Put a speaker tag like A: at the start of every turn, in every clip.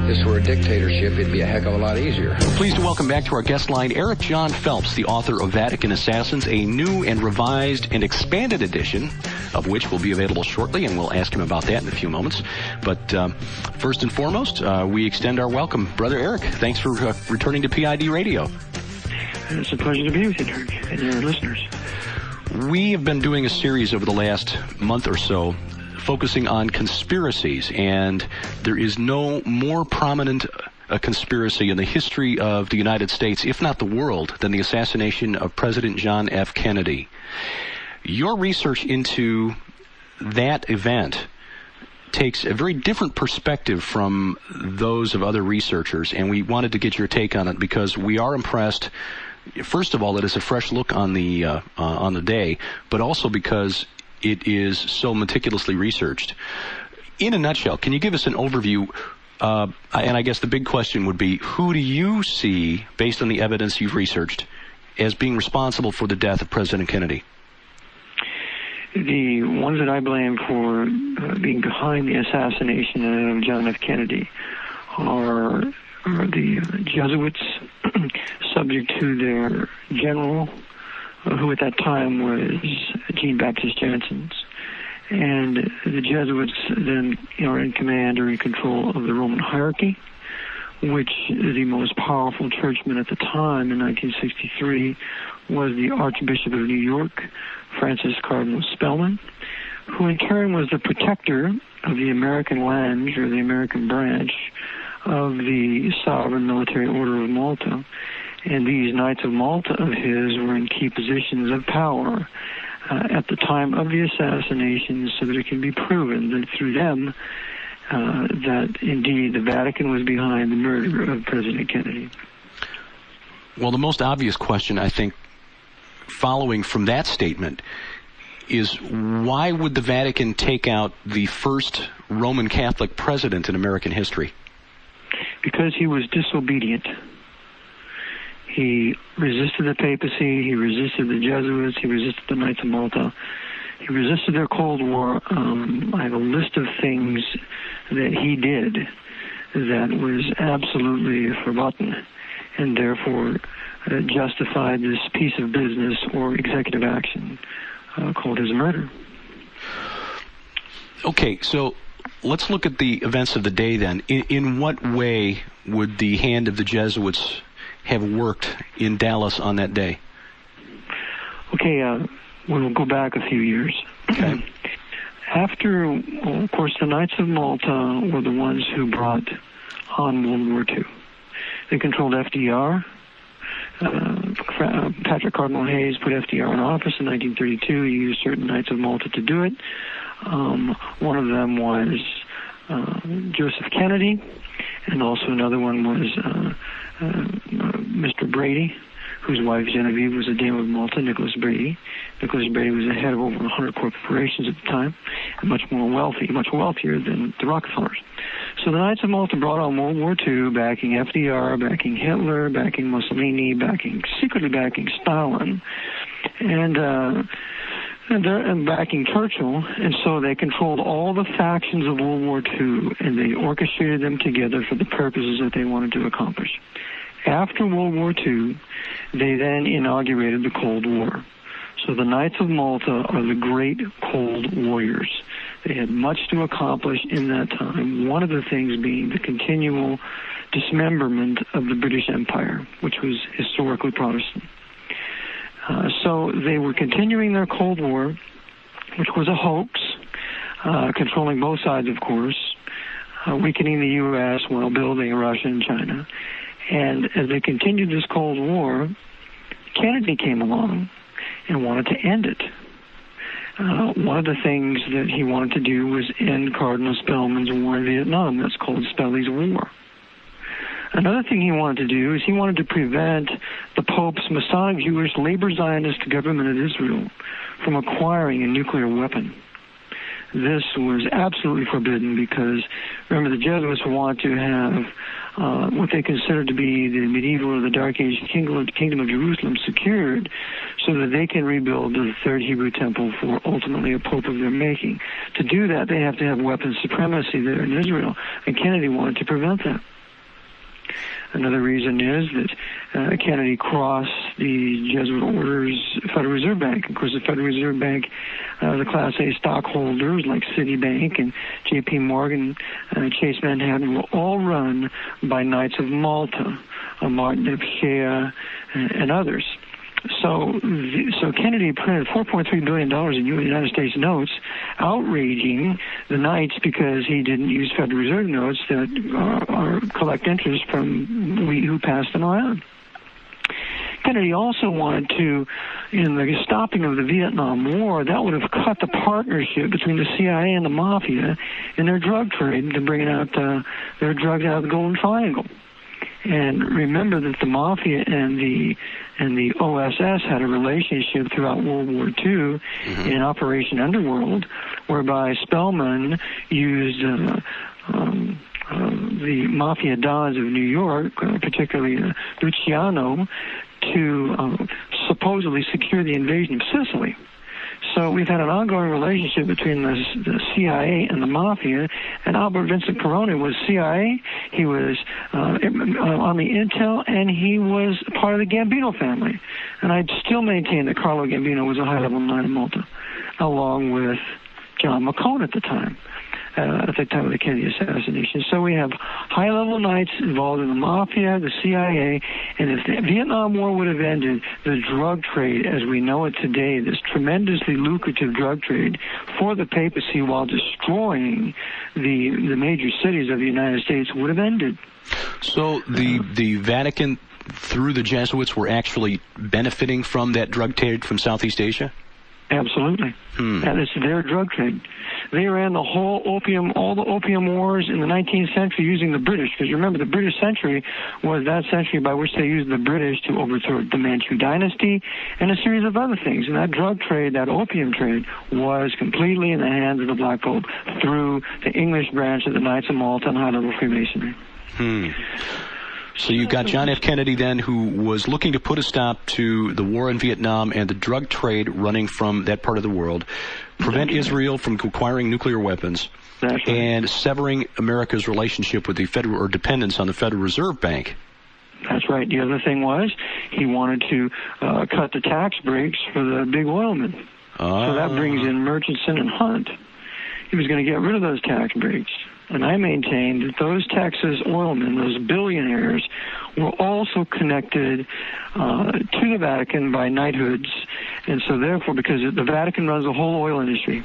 A: this were a dictatorship, it'd be a heck of a lot easier.
B: Pleased to welcome back to our guest line Eric John Phelps, the author of Vatican Assassins, a new and revised and expanded edition of which will be available shortly, and we'll ask him about that in a few moments. But first and foremost, we extend our welcome. Brother Eric, thanks for returning to PID Radio.
C: It's a pleasure to be with you, Dirk, and your listeners.
B: We have been doing a series over the last month or so focusing on conspiracies, and there is no more prominent conspiracy in the history of the United States, if not the world, than the assassination of President John F. Kennedy. Your research into that event takes a very different perspective from those of other researchers, and we wanted to get your take on it because we are impressed. First of all, it is a fresh look on the day, but also because it is so meticulously researched. In a nutshell, can you give us an overview? And I guess the big question would be, who do you see, based on the evidence you've researched, as being responsible for the death of President Kennedy?
C: The ones that I blame for being behind the assassination of John F. Kennedy are the Jesuits, subject to their general, who at that time was Jean-Baptiste Janssens. And the Jesuits then are in command or in control of the Roman hierarchy, which the most powerful churchman at the time in 1963 was the Archbishop of New York, Francis Cardinal Spellman, who in turn was the protector of the American lands, or the American branch, of the Sovereign Military Order of Malta. And these Knights of Malta of his were in key positions of power at the time of the assassination, so that it can be proven that through them that indeed the Vatican was behind the murder of President Kennedy.
B: Well, the most obvious question, I think, following from that statement is, why would the Vatican take out the first Roman Catholic president in American history?
C: Because he was disobedient. He resisted the papacy, he resisted the Jesuits, he resisted the Knights of Malta, he resisted their Cold War. I have a list of things that he did that was absolutely forgotten, and therefore justified this piece of business or executive action called his murder.
B: Okay, so let's look at the events of the day then. In what way would the hand of the Jesuits have worked in Dallas on that day?
C: Okay, we'll go back a few years.
B: Okay.
C: After, of course, the Knights of Malta were the ones who brought on World War II. They controlled FDR. Patrick Cardinal Hayes put FDR in office in 1932. He used certain Knights of Malta to do it. One of them was Joseph Kennedy, and also another one was Mr. Brady, whose wife Genevieve was a Dame of Malta, Nicholas Brady. Nicholas Brady was the head of over 100 corporations at the time, and much wealthier than the Rockefellers. So the Knights of Malta brought on World War II, backing FDR, backing Hitler, backing Mussolini, secretly backing Stalin, and backing Churchill, and so they controlled all the factions of World War II, and they orchestrated them together for the purposes that they wanted to accomplish. After World War II, they then inaugurated the Cold War. So the Knights of Malta are the great cold warriors. They had much to accomplish in that time, one of the things being the continual dismemberment of the British Empire, which was historically Protestant. So they were continuing their Cold War, which was a hoax, controlling both sides, of course, weakening the U.S. while building Russia and China. And as they continued this Cold War, Kennedy came along and wanted to end it. One of the things that he wanted to do was end Cardinal Spellman's war in Vietnam. That's called Spelly's War. Another thing he wanted to do is he wanted to prevent the Pope's Masonic Jewish labor Zionist government of Israel from acquiring a nuclear weapon. This was absolutely forbidden because, remember, the Jesuits wanted to have what they consider to be the medieval or the Dark Age kingdom of Jerusalem secured, so that they can rebuild the third Hebrew temple for ultimately a pope of their making. To do that, they have to have weapons supremacy there in Israel, and Kennedy wanted to prevent that. Another reason is that Kennedy crossed the Jesuit orders Federal Reserve Bank. Of course, the Federal Reserve Bank, the Class A stockholders like Citibank and J.P. Morgan, Chase Manhattan were all run by Knights of Malta, Martin of Shea, and others. So Kennedy printed $4.3 billion in United States notes, outraging the Knights because he didn't use Federal Reserve notes that are collect interest from who passed them around. Kennedy also wanted to, in the stopping of the Vietnam War, that would have cut the partnership between the CIA and the Mafia in their drug trade to bringing out their drugs out of the Golden Triangle. And remember that the Mafia and the OSS had a relationship throughout World War II in Operation Underworld, whereby Spellman used the Mafia Dons of New York, particularly Luciano, to supposedly secure the invasion of Sicily. So we've had an ongoing relationship between the CIA and the Mafia, and Albert Vincent Peroni was CIA, he was Army Intel, and he was part of the Gambino family. And I'd still maintain that Carlo Gambino was a high-level Knight of Malta, along with John McCone at the time of the Kennedy assassination. So we have high-level Knights involved in the Mafia, the CIA, and if the Vietnam War would have ended, the drug trade as we know it today, this tremendously lucrative drug trade for the papacy while destroying the major cities of the United States would have ended.
B: So the Vatican, through the Jesuits, were actually benefiting from that drug trade from Southeast Asia?
C: Absolutely. That is their drug trade. They ran all the opium wars in the 19th century using the British, because remember, the British century was that century by which they used the British to overthrow the Manchu dynasty and a series of other things. And that drug trade, that opium trade, was completely in the hands of the Black Pope through the English branch of the Knights of Malta and high-level Freemasonry.
B: So you've got John F. Kennedy then, who was looking to put a stop to the war in Vietnam and the drug trade running from that part of the world, prevent Israel from acquiring nuclear weapons, and severing America's relationship with the federal, or dependence on the Federal Reserve Bank.
C: That's right. The other thing was he wanted to cut the tax breaks for the big oilmen. So that brings in Murchison and Hunt. He was going to get rid of those tax breaks. And I maintain that those Texas oilmen, those billionaires, were also connected to the Vatican by knighthoods. And so therefore, because the Vatican runs the whole oil industry,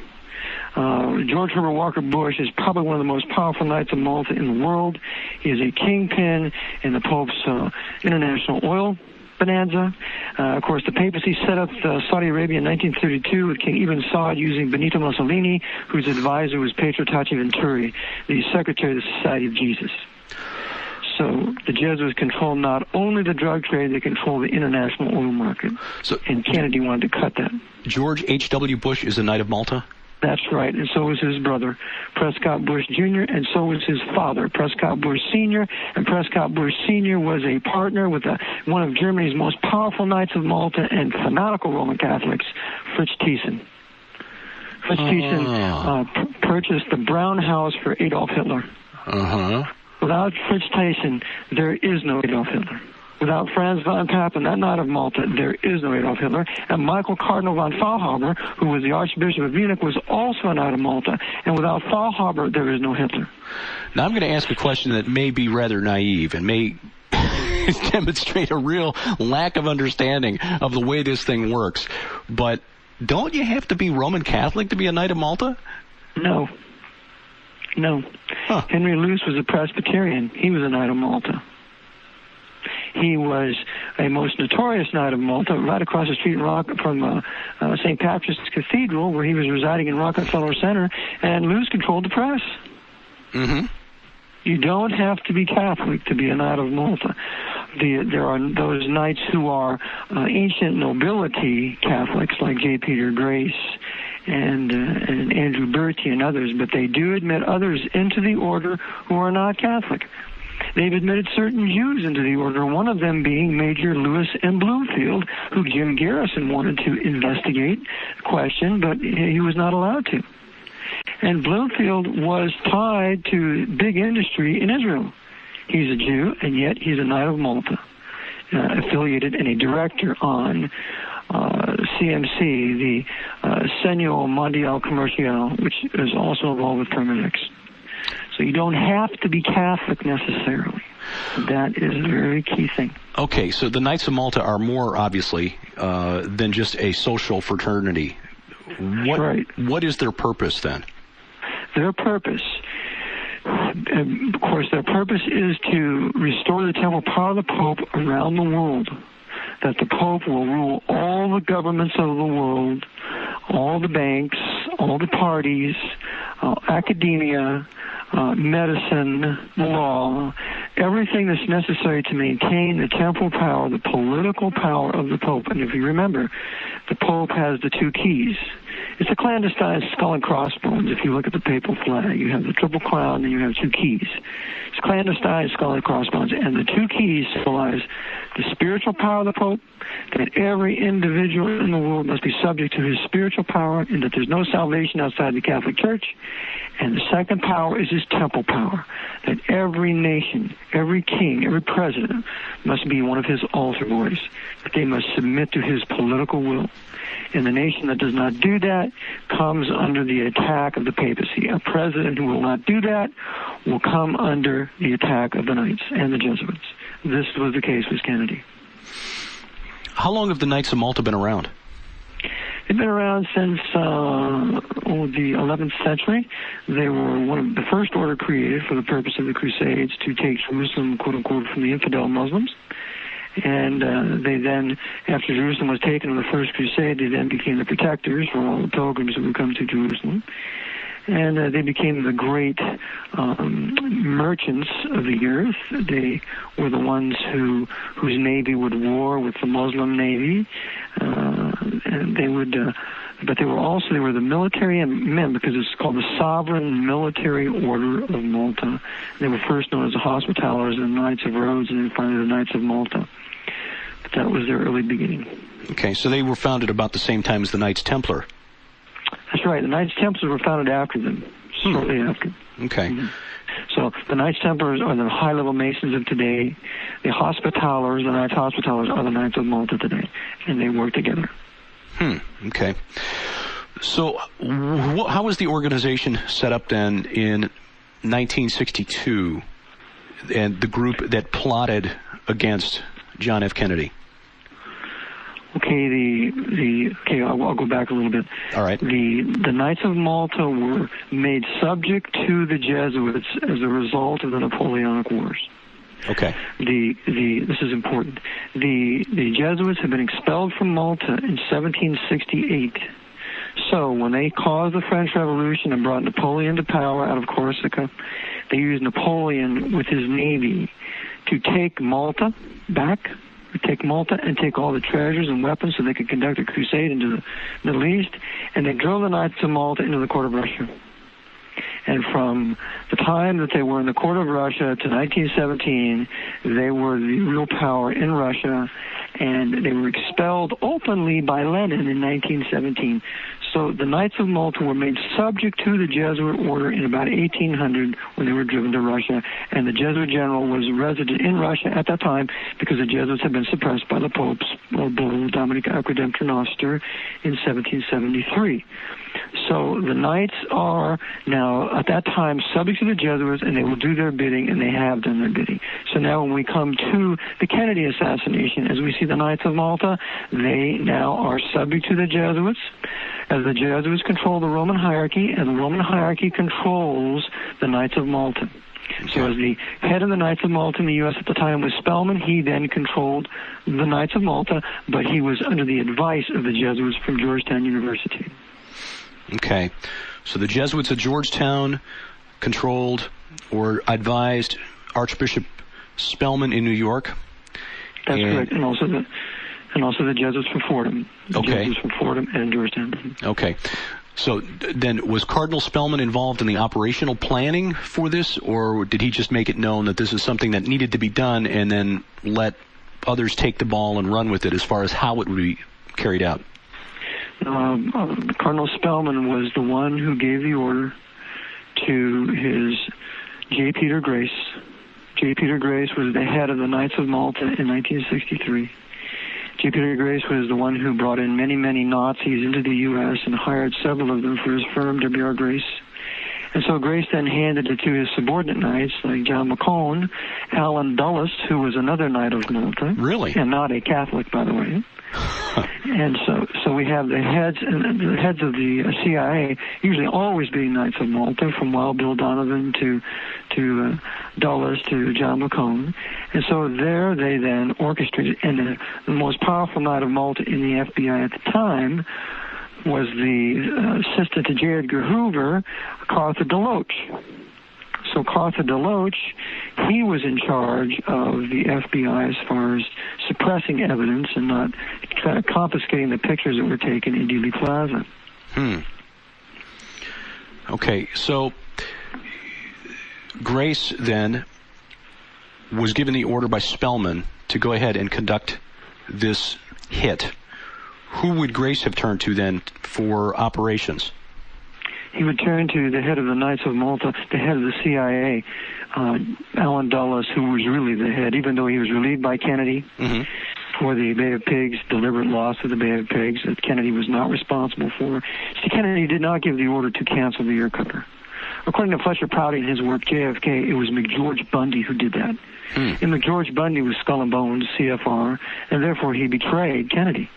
C: George Herbert Walker Bush is probably one of the most powerful Knights of Malta in the world. He is a kingpin in the Pope's international oil bonanza. Of course, the papacy set up Saudi Arabia in 1932 with King Ibn Saud using Benito Mussolini, whose advisor was Pietro Tacci Venturi, the secretary of the Society of Jesus. So the Jesuits control not only the drug trade, they control the international oil market. And Kennedy wanted to cut that.
B: George H.W. Bush is a Knight of Malta?
C: That's right, and so was his brother, Prescott Bush Jr., and so was his father, Prescott Bush Sr., and Prescott Bush Sr. was a partner with one of Germany's most powerful Knights of Malta and fanatical Roman Catholics, Fritz Thyssen. Fritz Thyssen purchased the Brown House for Adolf Hitler. Without Fritz Thyssen, there is no Adolf Hitler. Without Franz von Papen, that Knight of Malta, there is no Adolf Hitler. And Michael Cardinal von Faulhaber, who was the Archbishop of Munich, was also a Knight of Malta. And without Faulhaber, there is no Hitler.
B: Now, I'm going to ask a question that may be rather naive and may demonstrate a real lack of understanding of the way this thing works. But don't you have to be Roman Catholic to be a Knight of Malta?
C: No. Henry Luce was a Presbyterian. He was a Knight of Malta. He was a most notorious Knight of Malta, right across the street from St. Patrick's Cathedral, where he was residing in Rockefeller Center, and Luce controlled the press. You don't have to be Catholic to be a Knight of Malta. There are those knights who are ancient nobility Catholics, like J. Peter Grace and Andrew Bertie and others, but they do admit others into the order who are not Catholic. they've admitted certain Jews into the order, one of them being Major Lewis M. Bloomfield, who Jim Garrison wanted to investigate, question, but he was not allowed to. And Bloomfield was tied to big industry in Israel. He's a Jew, and yet he's a Knight of Malta, affiliated and a director on CMC, the Senio Mondial Commercial, which is also involved with Terminix. So you don't have to be Catholic necessarily. That is a very key thing.
B: Okay, so the Knights of Malta are more, obviously, than just a social fraternity.
C: Right.
B: What is their purpose, then?
C: Their purpose, of course, their purpose is to restore the temporal power of the Pope around the world, that the Pope will rule all the governments of the world, all the banks, all the parties, academia, medicine, law, everything that's necessary to maintain the temporal power, the political power of the Pope. And if you remember, the Pope has the two keys. It's a clandestine skull and crossbones. If you look at the papal flag, you have the triple crown and you have two keys. It's clandestine skull and crossbones, and the two keys symbolize the spiritual power of the Pope, that every individual in the world must be subject to his spiritual power, and that there's no salvation outside the Catholic Church. And the second power is his temple power, that every nation, every king, every president must be one of his altar boys, that they must submit to his political will. And the nation that does not do that comes under the attack of the papacy. A president who will not do that will come under the attack of the Knights and the Jesuits. This was the case with Kennedy.
B: How long have the Knights of Malta been around?
C: They've been around since the 11th century. They were one of the first order created for the purpose of the Crusades to take Jerusalem, quote-unquote, from the infidel Muslims. And they then, after Jerusalem was taken in the First Crusade, they then became the protectors for all the pilgrims who would come to Jerusalem. And they became the great merchants of the earth. They were the ones whose navy would war with the Muslim navy, and they would. But they were the military men, because it's called the Sovereign Military Order of Malta. They were first known as the Hospitallers and the Knights of Rhodes, and then finally the Knights of Malta. But that was their early beginning. Okay, so they were founded about the same time as the Knights Templar. That's right. The Knights Templars were founded after them, shortly after. Okay. Mm-hmm. So the Knights Templars are the high-level Masons of today. The Hospitallers, the Knights Hospitallers, are the Knights of Malta today, and they work together. Okay. So how was the organization set up then in 1962, and the group that plotted against John F. Kennedy? Okay, I'll go back a little bit. All right. The Knights of Malta were made subject to the Jesuits as a result of the Napoleonic Wars. Okay. This is important. The Jesuits had been expelled from Malta in 1768. So when they caused the French Revolution and brought Napoleon to power out of Corsica, they used Napoleon with his navy to take Malta back, take Malta and take all the treasures and weapons so they could conduct a crusade into the Middle East, and they drove the Knights of Malta into the court of Russia. And from the time that they were in the court of Russia to 1917, they were the real power in Russia, and they were expelled openly by Lenin in 1917. So the Knights of Malta were made subject to the Jesuit order in about 1800 when they were driven to Russia, and the Jesuit general was resident in Russia at that time because the Jesuits had been suppressed by the Pope's bull, Dominic Acredemptor Noster, in 1773. So the Knights are now, at that time, subject to the Jesuits, and they will do their bidding, and they have done their bidding. So now when we come to the Kennedy assassination, as we see the Knights of Malta, they now are subject to the Jesuits, as the Jesuits control the Roman hierarchy, and the Roman hierarchy controls the Knights of Malta. So as the head of the Knights of Malta in the U.S. at the time was Spellman, he then controlled the Knights of Malta, but he was under the advice of the Jesuits from Georgetown University. Okay. So the Jesuits at Georgetown controlled or advised Archbishop Spellman in New York. That's correct. And also the Jesuits from Fordham. The Jesuits from Fordham and Georgetown. Okay.
B: So then, was Cardinal Spellman involved in the operational planning for this, or did he just make it known that this is something that needed to be done and then let others take the ball and run with it as far as how it would be carried out?
C: Cardinal Spellman was the one who gave the order to his J. Peter Grace. J. Peter Grace was the head of the Knights of Malta in 1963. J. Peter Grace was the one who brought in many, many Nazis into the U.S. and hired several of them for his firm, W.R. Grace. And so Grace then handed it to his subordinate knights, like John McCone, Alan Dulles, who was another Knight of Malta.
B: Really?
C: And not a Catholic, by the way. And so we have the heads of the CIA usually always being Knights of Malta, from Wild Bill Donovan to Dulles to John McCone. And so there they then orchestrated, and the most powerful Knight of Malta in the FBI at the time was the assistant to J. Edgar Hoover, Cartha DeLoach. So Cartha DeLoach, he was in charge of the FBI as far as suppressing evidence and not confiscating the pictures that were taken in Dealey Plaza.
B: Okay, so Grace then was given the order by Spellman to go ahead and conduct this hit. Who would Grace have turned to then for operations?
C: He would turn to the head of the Knights of Malta, the head of the CIA, Alan Dulles, who was really the head, even though he was relieved by Kennedy for the Bay of Pigs, deliberate loss of the Bay of Pigs that Kennedy was not responsible for. See, Kennedy did not give the order to cancel the air cover. According to Fletcher Prouty in his work, JFK, it was McGeorge Bundy who did that. And McGeorge Bundy was skull and bones, CFR, and therefore he betrayed Kennedy.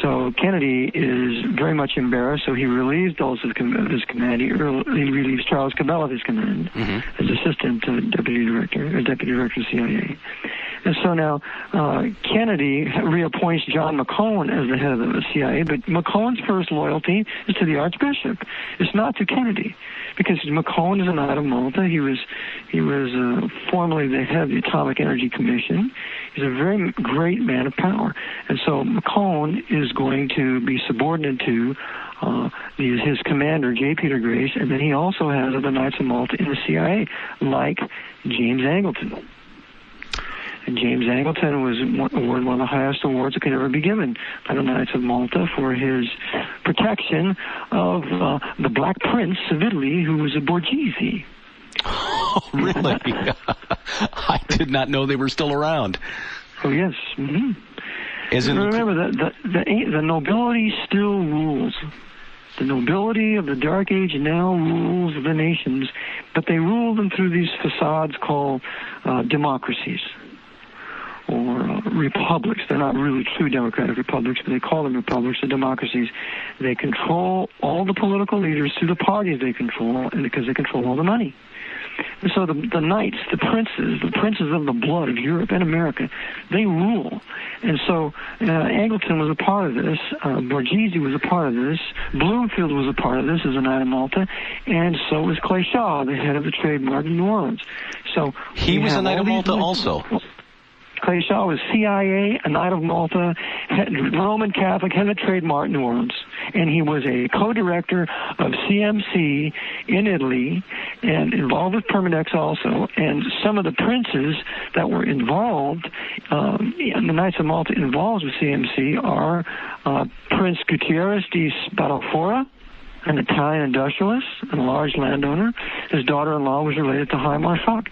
C: So Kennedy is very much embarrassed, so he relieves Dulles of his command. He relieves Charles Cabell of his command as assistant deputy director of the CIA. And so now Kennedy reappoints John McCone as the head of the CIA, but McCone's first loyalty is to the Archbishop. It's not to Kennedy, because McCone is a Knight of Malta. He was formerly the head of the Atomic Energy Commission. He's a very great man of power. And so McCone is going to be subordinate to his commander, J. Peter Grace, and then he also has other Knights of Malta in the CIA, like James Angleton. And James Angleton was awarded one of the highest awards that could ever be given by the Knights of Malta for his protection of the Black Prince of Italy, who was a Borghese.
B: Oh, really? I did not know they were still around.
C: Oh, yes. Remember that the nobility still rules. The nobility of the Dark Age now rules the nations, but they rule them through these facades called democracies or republics. They're not really true democratic republics, but they call them republics or democracies. They control all the political leaders through the parties they control, and because they control all the money. And so the knights, the princes of the blood of Europe and America, they rule. And so Angleton was a part of this. Borghese was a part of this. Bloomfield was a part of this as a Knight of Malta. And so was Clay Shaw, the head of the Trade Mart in New Orleans. So
B: he was a Knight of Malta also.
C: Clay Shaw was CIA, a Knight of Malta, Roman Catholic, head of the Trade Mart in New Orleans. And he was a co-director of CMC in Italy and involved with Permidex also. And some of the princes that were involved, and the Knights of Malta involved with CMC are Prince Gutierrez de Spadafora, an Italian industrialist and a large landowner. His daughter-in-law was related to High Schacht.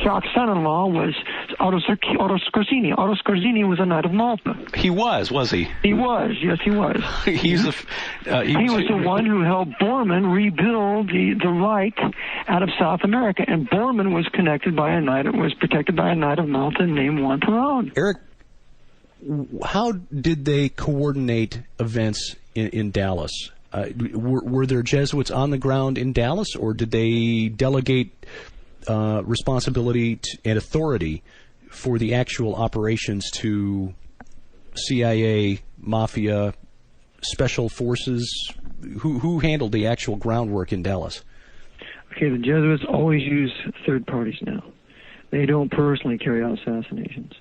C: Schacht's son-in-law was Otto Scorzini. Otto Scorzini was a Knight of Malta.
B: He was he?
C: He was, yes, he was.
B: He was
C: the one who helped Bormann rebuild the Reich out of South America, and Bormann was protected by a Knight of Malta named Juan Perón.
B: Eric, how did they coordinate events in Dallas? Were there Jesuits on the ground in Dallas, or did they delegate responsibility and authority for the actual operations to CIA, mafia, special forces? Who handled the actual groundwork in Dallas?
C: Okay, the Jesuits always use third parties now. They don't personally carry out assassinations.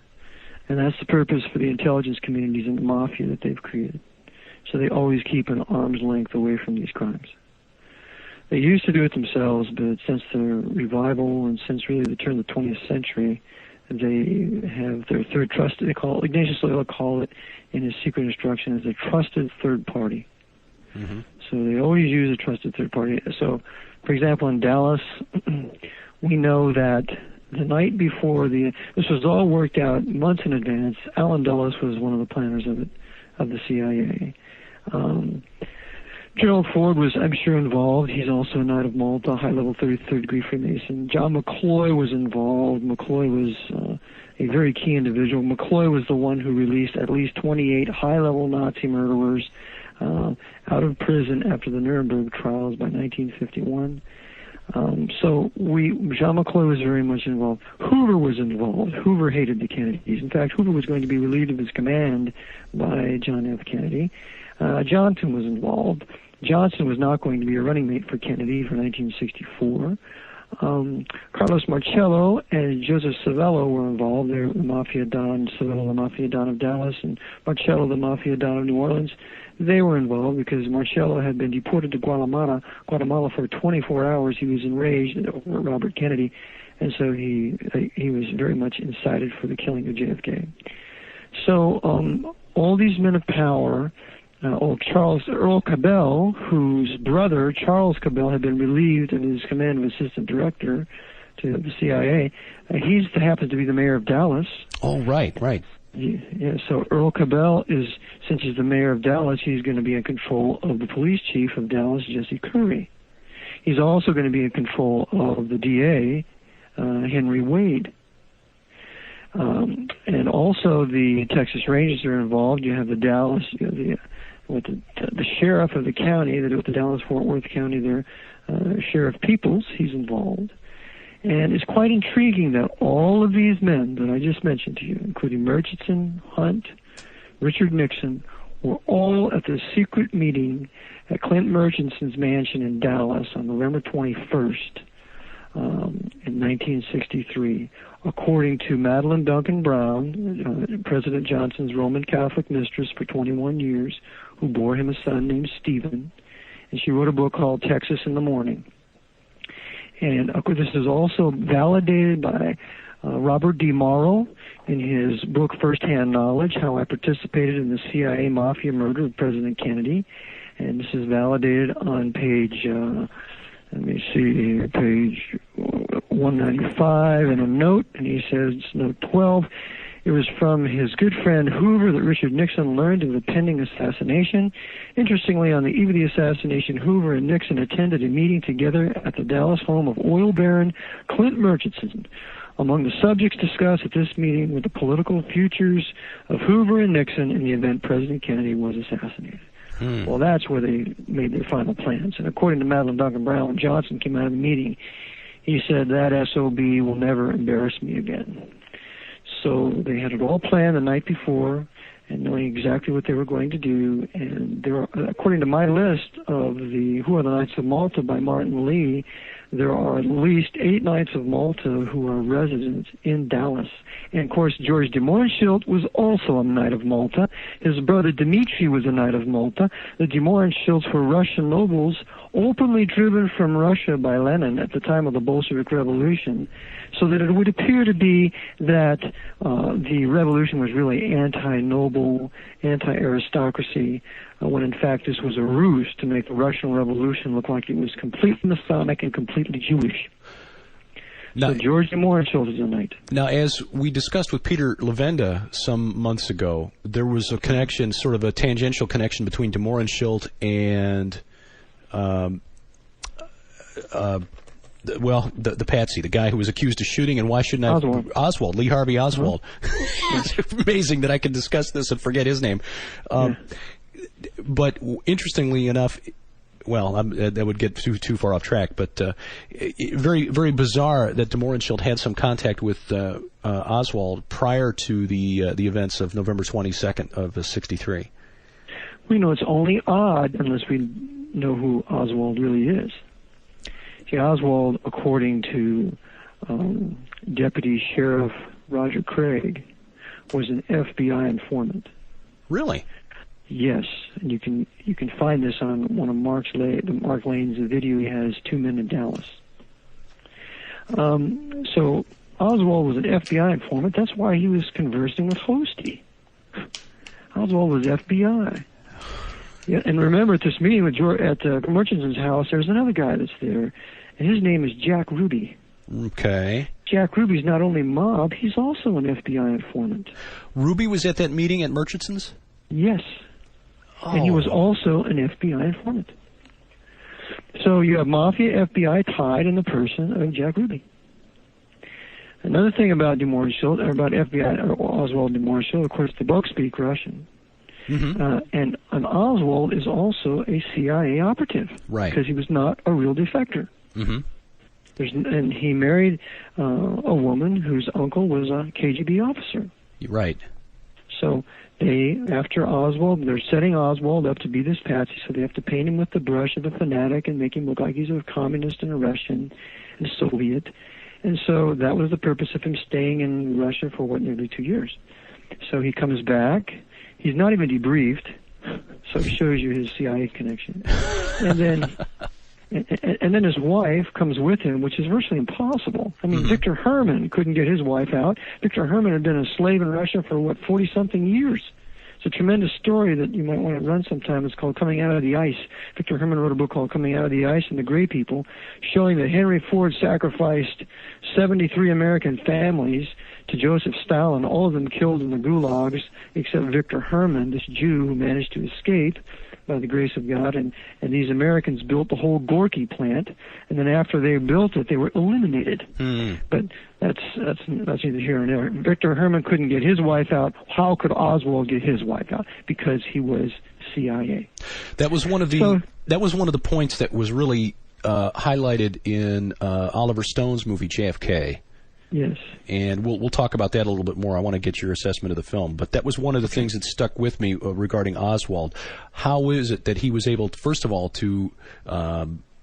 C: And that's the purpose for the intelligence communities and the mafia that they've created. So they always keep an arm's length away from these crimes. They used to do it themselves, but since the revival and since really the turn of the 20th century, they have their third trusted, they call it, Ignatius Loyola call it in his secret instruction as a trusted third party. Mm-hmm. So they always use a trusted third party. So, for example, in Dallas, we know that the night before this was all worked out months in advance. Allen Dulles was one of the planners of it, of the CIA. Gerald Ford was, I'm sure, involved. He's also a Knight of Malta, high-level 33rd degree Freemason. John McCloy was involved. McCloy was a very key individual. McCloy was the one who released at least 28 high-level Nazi murderers out of prison after the Nuremberg trials by 1951. So John McCloy was very much involved. Hoover was involved. Hoover hated the Kennedys. In fact, Hoover was going to be relieved of his command by John F. Kennedy. Johnson was involved. Johnson was not going to be a running mate for Kennedy for 1964. Carlos Marcello and Joseph Savello were involved. They're the Mafia Don, Savello the Mafia Don of Dallas, and Marcello the Mafia Don of New Orleans. They were involved because Marcello had been deported to Guatemala for 24 hours. He was enraged over Robert Kennedy, and so he was very much incited for the killing of JFK. So all these men of power, Earl Cabell, whose brother, Charles Cabell, had been relieved of his command of assistant director to the CIA. He happens to be the mayor of Dallas.
D: Oh, right.
C: Yeah, so Earl Cabell since he's the mayor of Dallas, he's going to be in control of the police chief of Dallas, Jesse Curry. He's also going to be in control of the DA, Henry Wade. And also the Texas Rangers are involved. You have the Dallas, the sheriff of the county, the Dallas-Fort Worth County there, Sheriff Peoples, he's involved. And it's quite intriguing that all of these men that I just mentioned to you, including Murchison, Hunt, Richard Nixon, were all at the secret meeting at Clint Murchison's mansion in Dallas on November 21st in 1963, according to Madeline Duncan Brown, President Johnson's Roman Catholic mistress for 21 years, who bore him a son named Stephen. And she wrote a book called Texas in the Morning. And this is also validated by Robert D. Morrow in his book First-Hand Knowledge, How I Participated in the CIA Mafia Murder of President Kennedy. And this is validated on page, page 195 in a note. And he says, note 12, it was from his good friend Hoover that Richard Nixon learned of the pending assassination. Interestingly, on the eve of the assassination, Hoover and Nixon attended a meeting together at the Dallas home of oil baron Clint Murchison. Among the subjects discussed at this meeting were the political futures of Hoover and Nixon in the event President Kennedy was assassinated. Well, that's where they made their final plans. And according to Madeline Duncan Brown, when Johnson came out of the meeting, he said, that SOB will never embarrass me again. So they had it all planned the night before and knowing exactly what they were going to do. And there are, according to my list of the Who Are the Knights of Malta by Martin Lee, there are at least 8 Knights of Malta who are residents in Dallas. And, of course, George de Mohrenschildt was also a Knight of Malta. His brother Dmitri was a Knight of Malta. The de Mohrenschildts were Russian nobles openly driven from Russia by Lenin at the time of the Bolshevik Revolution, so that it would appear to be that the revolution was really anti-noble, anti-aristocracy, when in fact this was a ruse to make the Russian Revolution look like it was completely Masonic and completely Jewish. Now, so George de Mohrenschildt is a knight.
D: Now, as we discussed with Peter Levenda some months ago, there was a connection, sort of a tangential connection between de Mohrenschildt and the patsy, the guy who was accused of shooting, and why shouldn't I? Oswald, Lee Harvey Oswald. It's amazing that I can discuss this and forget his name. But interestingly enough, that would get too far off track, but very, very bizarre that de Mohrenschildt had some contact with Oswald prior to the events of November 22nd of '63.
C: We know it's only odd unless we know who Oswald really is. See, Oswald, according to Deputy Sheriff Roger Craig, was an FBI informant.
D: Really?
C: Yes, and you can find this on one of Mark Lane's video he has, 2 Men in Dallas. So Oswald was an FBI informant. That's why he was conversing with Hosty. Oswald was FBI. Yeah, and remember, at this meeting at Murchison's house, there's another guy that's there, and his name is Jack Ruby.
D: Okay.
C: Jack Ruby's not only mob, he's also an FBI informant.
D: Ruby was at that meeting at Murchison's?
C: Yes. Oh. And he was also an FBI informant. So you have Mafia FBI tied in the person of Jack Ruby. Another thing about Oswald de Morcil, of course, they both speak Russian.
D: Mm-hmm.
C: And Oswald is also a CIA operative.
D: Right.
C: Because he was not a real defector.
D: Mm-hmm.
C: And he married a woman whose uncle was a KGB officer.
D: Right.
C: So after Oswald, they're setting Oswald up to be this patsy, so they have to paint him with the brush of a fanatic and make him look like he's a communist and a Russian and a Soviet. And so that was the purpose of him staying in Russia for, nearly 2 years. So he comes back. He's not even debriefed, so it shows you his CIA connection. And then his wife comes with him, which is virtually impossible. I mean, Victor Herman couldn't get his wife out. Victor Herman had been a slave in Russia for, 40-something years. It's a tremendous story that you might want to run sometime. It's called Coming Out of the Ice. Victor Herman wrote a book called Coming Out of the Ice and the Gray People, showing that Henry Ford sacrificed 73 American families to Joseph Stalin, all of them killed in the gulags, except Victor Herman, this Jew who managed to escape by the grace of God, and these Americans built the whole Gorky plant, and then after they built it, they were eliminated. But that's neither here nor there. Victor Herman couldn't get his wife out. How could Oswald get his wife out? Because he was CIA.
D: That was one of the points that was really highlighted in Oliver Stone's movie JFK.
C: Yes.
D: And we'll talk about that a little bit more. I want to get your assessment of the film. But that was one of the things that stuck with me regarding Oswald. How is it that he was able, first of all, to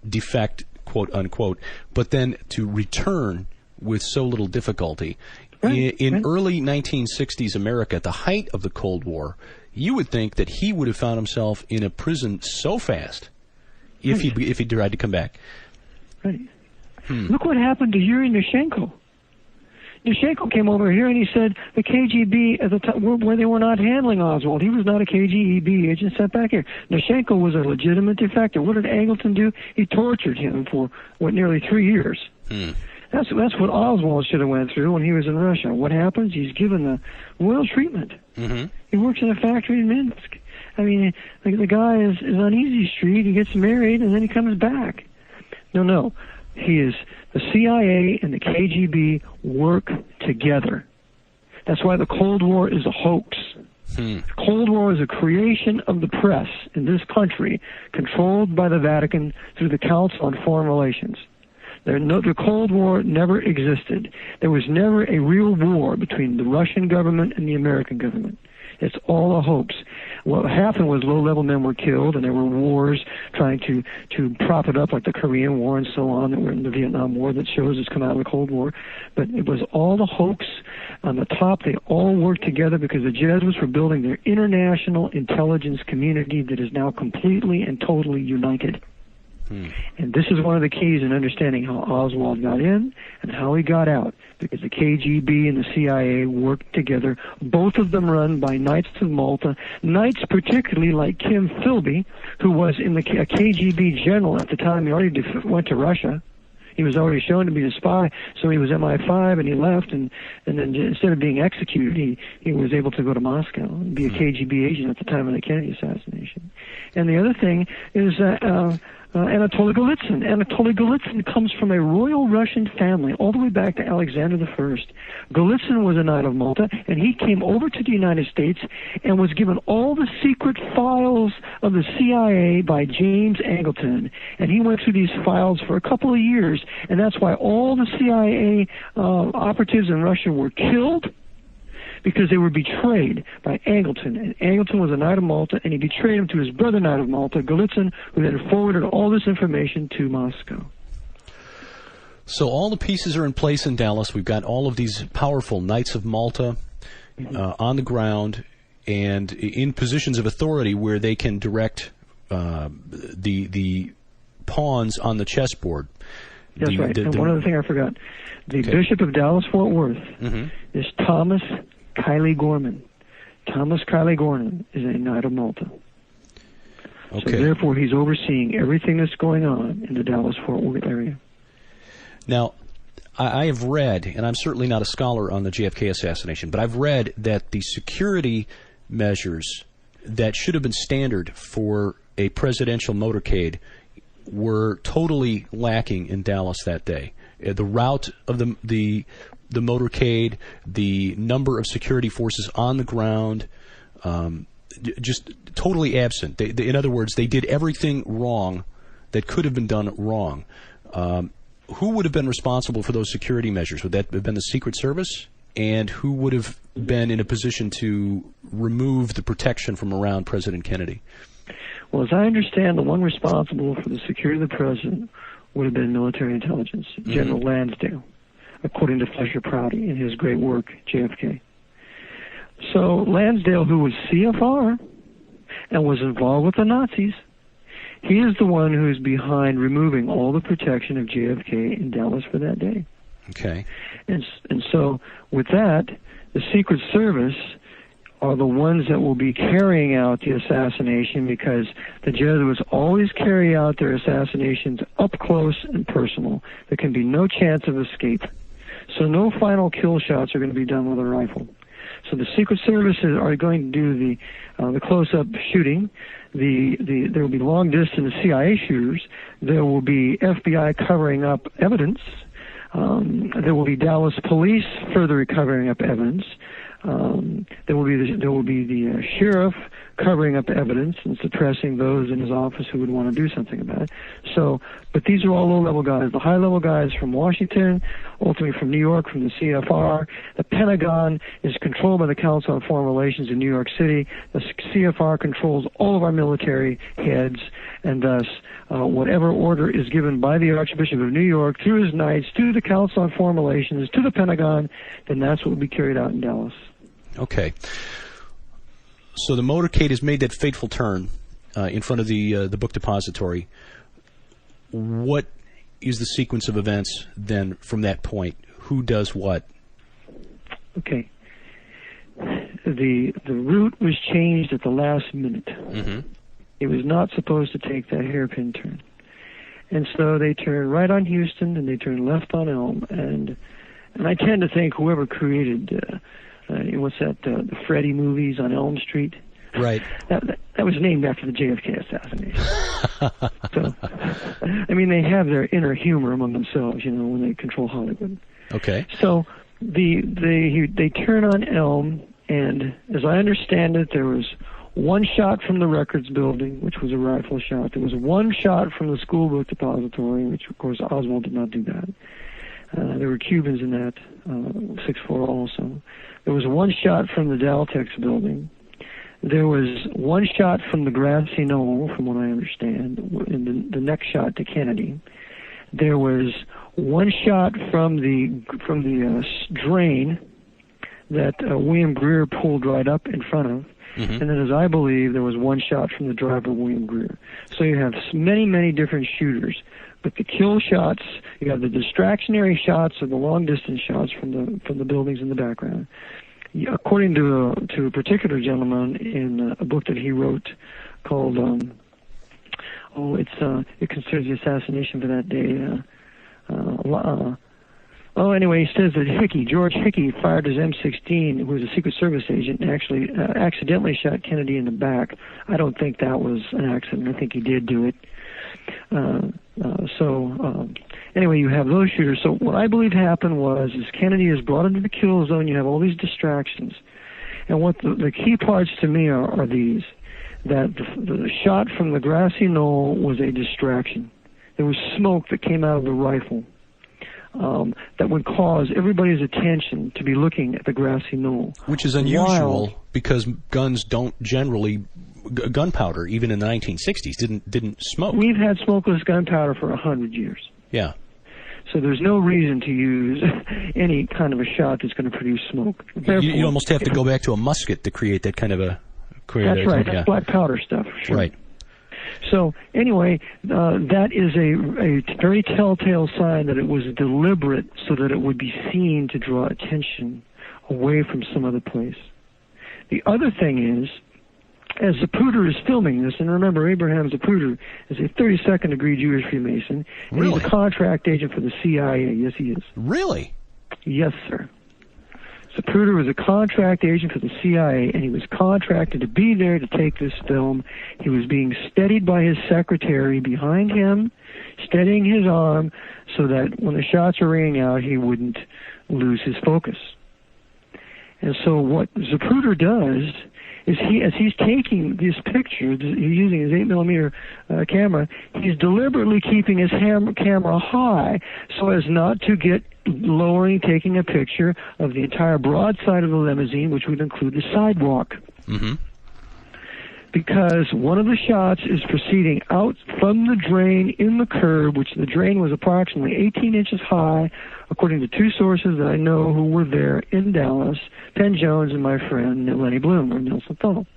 D: defect, quote unquote, but then to return with so little difficulty?
C: Right.
D: In early 1960s America, at the height of the Cold War, you would think that he would have found himself in a prison so fast if he tried to come back.
C: Right. Look what happened to Yuri Nushenko. Nushenko came over here and he said the KGB at the time, where they were not handling Oswald. He was not a KGB agent sent back here. Nushenko was a legitimate defector. What did Angleton do? He tortured him for, nearly 3 years. That's what Oswald should have went through when he was in Russia. What happens? He's given the royal treatment. He works in a factory in Minsk. I mean, the guy is on Easy Street. He gets married and then he comes back. No. He is the CIA and the KGB work together. That's why the Cold War is a hoax. The Cold War is a creation of the press in this country, controlled by the Vatican through the Council on Foreign Relations. The Cold War never existed. There was never a real war between the Russian government and the American government. It's all a hoax. What happened was low-level men were killed, and there were wars trying to prop it up, like the Korean War and so on, that were in the Vietnam War, that shows it's come out of the Cold War. But it was all a hoax. On the top, they all worked together because the Jesuits were building their international intelligence community that is now completely and totally united. And this is one of the keys in understanding how Oswald got in and how he got out, because the KGB and the CIA worked together, both of them run by Knights of Malta, Knights particularly like Kim Philby, who was a KGB general at the time. He already went to Russia. He was already shown to be a spy, so he was MI5 and he left, and then instead of being executed, he was able to go to Moscow and be a KGB agent at the time of the Kennedy assassination. And the other thing is Anatoly Golitsyn. Anatoly Golitsyn comes from a royal Russian family all the way back to Alexander I. Golitsyn was a Knight of Malta, and he came over to the United States and was given all the secret files of the CIA by James Angleton. And he went through these files for a couple of years, and that's why all the CIA operatives in Russia were killed, because they were betrayed by Angleton. And Angleton was a Knight of Malta, and he betrayed him to his brother Knight of Malta, Golitsyn, who then forwarded all this information to Moscow.
D: So all the pieces are in place in Dallas. We've got all of these powerful Knights of Malta on the ground. and in positions of authority where they can direct the pawns on the chessboard.
C: That's right. And one other thing I forgot. The Bishop of Dallas-Fort Worth is Thomas Kiley Gorman. Thomas Kiley Gorman is a Knight of Malta.
D: Okay.
C: So therefore, he's overseeing everything that's going on in the Dallas-Fort Worth area.
D: Now, I have read, and I'm certainly not a scholar on the JFK assassination, but I've read that the security measures that should have been standard for a presidential motorcade were totally lacking in Dallas that day. The route of the motorcade, the number of security forces on the ground, just totally absent. In other words, they did everything wrong that could have been done wrong. Who would have been responsible for those security measures? Would that have been the Secret Service? And who would have been in a position to remove the protection from around President Kennedy?
C: Well, as I understand, the one responsible for the security of the president would have been military intelligence, General Lansdale, according to Fletcher Prouty in his great work, JFK. So Lansdale, who was CFR and was involved with the Nazis, he is the one who is behind removing all the protection of JFK in Dallas for that day.
D: Okay.
C: And so with that, the Secret Service are the ones that will be carrying out the assassination, because the Jesuits always carry out their assassinations up close and personal. There can be no chance of escape. So no final kill shots are going to be done with a rifle. So the Secret Services are going to do the close-up shooting. There will be long-distance CIA shooters. There will be FBI covering up evidence. There will be Dallas police further covering up evidence. There will be the sheriff covering up evidence and suppressing those in his office who would want to do something about it. So, but these are all low-level guys. The high-level guys from Washington, ultimately from New York, from the CFR. The Pentagon is controlled by the Council on Foreign Relations in New York City. The CFR controls all of our military heads, and thus whatever order is given by the Archbishop of New York through his knights to the Council on Foreign Relations to the Pentagon, then that's what will be carried out in Dallas.
D: Okay. So the motorcade has made that fateful turn in front of the book depository. What is the sequence of events then from that point? Who does what?
C: Okay. The route was changed at the last minute. It was not supposed to take that hairpin turn. And so they turned right on Houston and they turned left on Elm. And I tend to think whoever created what's that? The Freddy movies on Elm Street.
D: Right.
C: That was named after the JFK assassination. So, I mean, they have their inner humor among themselves, when they control Hollywood.
D: Okay.
C: So they turn on Elm, and as I understand it, there was one shot from the records building, which was a rifle shot. There was one shot from the school book depository, which, of course, Oswald did not do that. There were Cubans in that, 6-4 also. There was one shot from the Daltex building. There was one shot from the grassy knoll, from what I understand, in the next shot to Kennedy. There was one shot from the drain that William Greer pulled right up in front of. And then, as I believe, there was one shot from the driver, William Greer. So you have many, many different shooters. But the kill shots, you have the distractionary shots or the long-distance shots from the buildings in the background. According to a particular gentleman in a book that he wrote called, it considers the assassination for that day. Anyway, he says that George Hickey fired his M16, who was a Secret Service agent, and actually accidentally shot Kennedy in the back. I don't think that was an accident. I think he did do it. Anyway, you have those shooters. So what I believe happened was Kennedy is brought into the kill zone. You have all these distractions. And what the key parts to me are these, that the shot from the grassy knoll was a distraction. There was smoke that came out of the rifle that would cause everybody's attention to be looking at the grassy knoll.
D: Which is unusual because guns don't generally... Gunpowder, even in the 1960s, didn't smoke.
C: We've had smokeless gunpowder for 100 years.
D: Yeah.
C: So there's no reason to use any kind of a shot that's going to produce smoke.
D: You almost have to go back to a musket to create that kind of a...
C: That's right. That's black powder stuff. Sure.
D: Right.
C: So anyway, that is a very telltale sign that it was deliberate so that it would be seen to draw attention away from some other place. The other thing is, as Zapruder is filming this, and remember, Abraham Zapruder is a 32nd degree Jewish Freemason, and
D: really?
C: He's a contract agent for the CIA. Yes, he is.
D: Really?
C: Yes, sir. Zapruder was a contract agent for the CIA, and he was contracted to be there to take this film. He was being steadied by his secretary behind him, steadying his arm so that when the shots are ringing out, he wouldn't lose his focus. And so what Zapruder does is as he's taking these pictures, he's using his 8mm camera, he's deliberately keeping his camera high so as not to get lowering, taking a picture of the entire broad side of the limousine, which would include the sidewalk.
D: Mm-hmm.
C: Because one of the shots is proceeding out from the drain in the curb, which the drain was approximately 18 inches high, according to two sources that I know who were there in Dallas, Penn Jones and my friend Lenny Bloom, or Nelson Thull.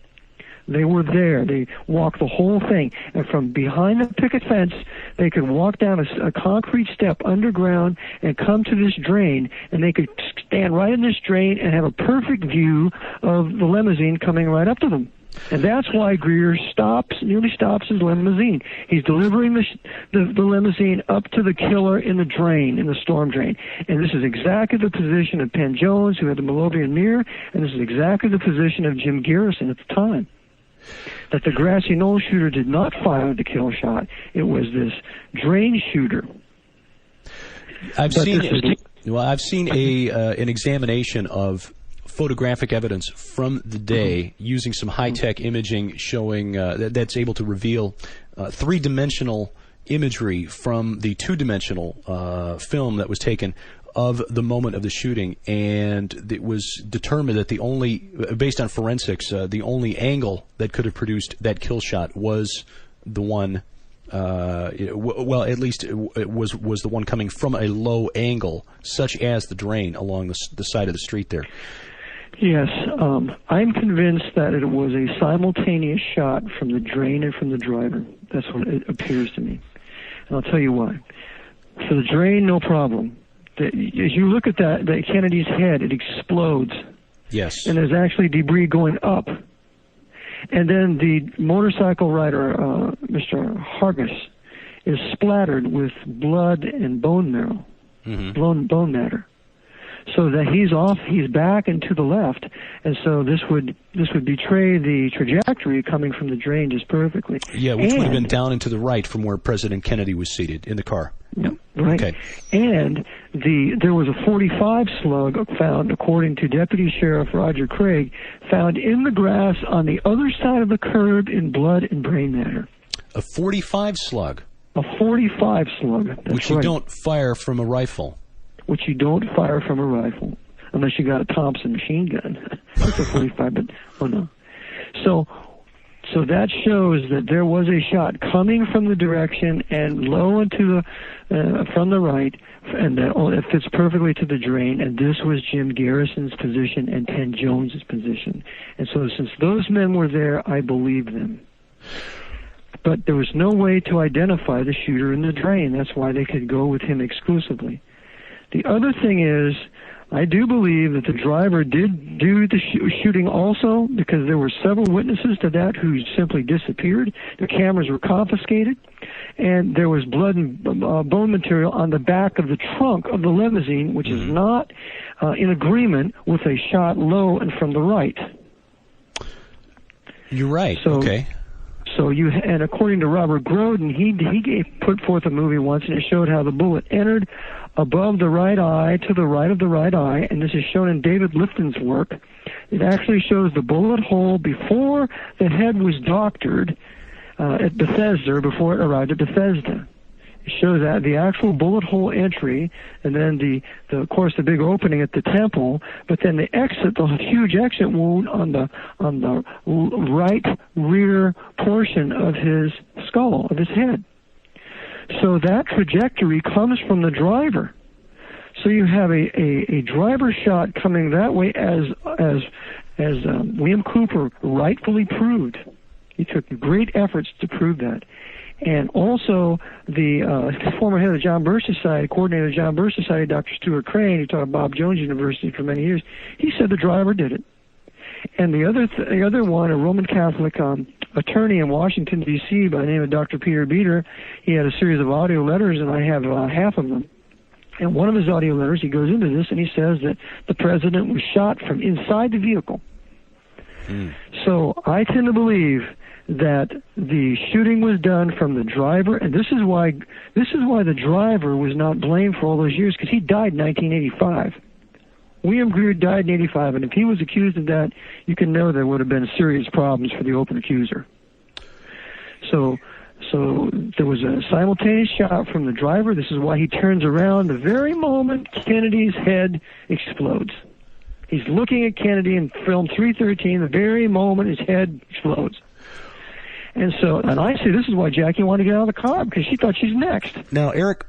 C: They were there. They walked the whole thing. And from behind the picket fence, they could walk down a concrete step underground and come to this drain, and they could stand right in this drain and have a perfect view of the limousine coming right up to them. And that's why Greer nearly stops his limousine. He's delivering the limousine up to the killer in the drain, in the storm drain. And this is exactly the position of Penn Jones, who had the Malovian mirror, and this is exactly the position of Jim Garrison at the time. That the grassy knoll shooter did not fire the kill shot. It was this drain shooter.
D: I've seen an examination of photographic evidence from the day using some high-tech imaging showing that's able to reveal three-dimensional imagery from the two-dimensional film that was taken of the moment of the shooting, and it was determined that based on forensics, the only angle that could have produced that kill shot was the one, well, at least it was the one coming from a low angle, such as the drain along the side of the street there.
C: Yes, I'm convinced that it was a simultaneous shot from the drain and from the driver. That's what it appears to me. And I'll tell you why. For the drain, no problem. As you look at that Kennedy's head, it explodes.
D: Yes.
C: And there's actually debris going up. And then the motorcycle rider, Mr. Hargis, is splattered with blood and bone marrow, bone matter. So that he's back and to the left, and so this would betray the trajectory coming from the drain just perfectly.
D: Yeah, which would have been down and to the right from where President Kennedy was seated in the car.
C: Yeah, right.
D: Okay.
C: And there was a .45 slug found, according to Deputy Sheriff Roger Craig, found in the grass on the other side of the curb in blood and brain matter.
D: A .45 slug.
C: A .45 slug. That's
D: which you don't fire from a rifle.
C: Which you don't fire from a rifle, unless you got a Thompson machine gun. That's a .45, but oh no. So that shows that there was a shot coming from the direction and low into from the right, and that it fits perfectly to the drain. And this was Jim Garrison's position and Penn Jones's position. And so, since those men were there, I believe them. But there was no way to identify the shooter in the drain. That's why they could go with him exclusively. The other thing is, I do believe that the driver did do the shooting also, because there were several witnesses to that who simply disappeared. The cameras were confiscated, and there was blood and bone material on the back of the trunk of the limousine, which is not in agreement with a shot low and from the right.
D: You're right. Okay.
C: So and according to Robert Grodin, he put forth a movie once, and it showed how the bullet entered above the right eye to the right of the right eye, and this is shown in David Lifton's work. It actually shows the bullet hole before the head was doctored at Bethesda, before it arrived at Bethesda. It shows that the actual bullet hole entry, and then of course the big opening at the temple, but then the huge exit wound on the right rear portion of his skull, of his head. So that trajectory comes from the driver. So you have a driver shot coming that way, as William Cooper rightfully proved. He took great efforts to prove that. And also, the former head of the John Birch Society, coordinator of the John Birch Society, Dr. Stuart Crane, who taught at Bob Jones University for many years, he said the driver did it. And the other one, a Roman Catholic attorney in Washington, D.C., by the name of Dr. Peter Beater, he had a series of audio letters, and I have half of them. And one of his audio letters, he goes into this, and he says that the president was shot from inside the vehicle. So I tend to believe that the shooting was done from the driver, and this is why the driver was not blamed for all those years, because he died in 1985. William Greer died in 85, and if he was accused of that, you can know there would have been serious problems for the open accuser. So there was a simultaneous shot from the driver. This is why he turns around the very moment Kennedy's head explodes. He's looking at Kennedy in film 313 the very moment his head explodes. And I say this is why Jackie wanted to get out of the car, because she thought she's next.
D: Now, Eric,